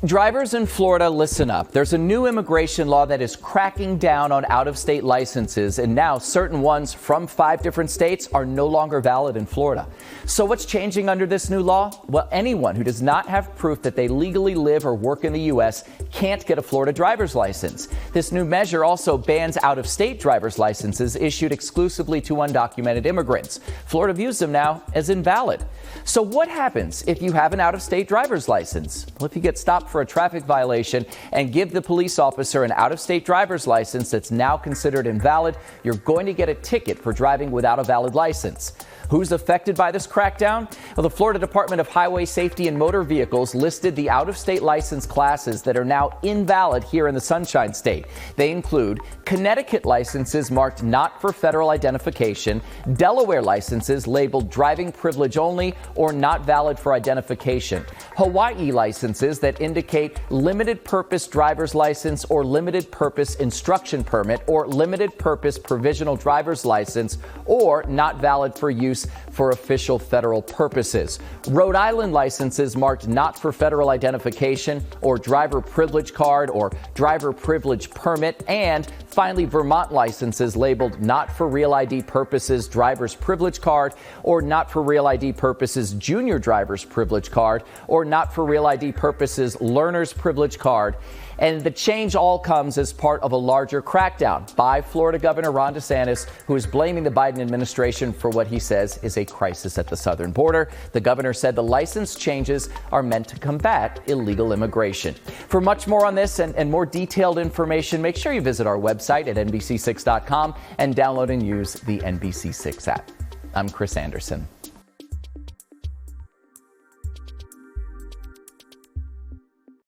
Drivers in Florida, listen up. There's a new immigration law that is cracking down on out-of-state licenses, and now certain ones from 5 different states are no longer valid in Florida. So what's changing under this new law? Well, anyone who does not have proof that they legally live or work in the U.S. can't get a Florida driver's license. This new measure also bans out-of-state driver's licenses issued exclusively to undocumented immigrants. Florida views them now as invalid. So what happens if you have an out-of-state driver's license? Well, if you get stopped for a traffic violation and give the police officer an out-of-state driver's license that's now considered invalid, you're going to get a ticket for driving without a valid license. Who's affected by this crackdown? Well, the Florida Department of Highway Safety and Motor Vehicles listed the out-of-state license classes that are now invalid here in the Sunshine State. They include Connecticut licenses marked not for federal identification, Delaware licenses labeled driving privilege only or not valid for identification, Hawaii licenses that indicate limited purpose driver's license or limited purpose instruction permit or limited purpose provisional driver's license or not valid for use for official federal purposes. Rhode Island licenses marked not for federal identification or driver privilege card or driver privilege permit, and finally Vermont licenses labeled not for real ID purposes driver's privilege card or not for real ID purposes junior driver's privilege card or not for real ID purposes learner's privilege card. And the change all comes as part of a larger crackdown by Florida Governor Ron DeSantis, who is blaming the Biden administration for what he says is a crisis at the southern border. The governor said the license changes are meant to combat illegal immigration. For much more on this and more detailed information, make sure you visit our website at NBC6.com and download and use the NBC6 app. I'm Chris Anderson.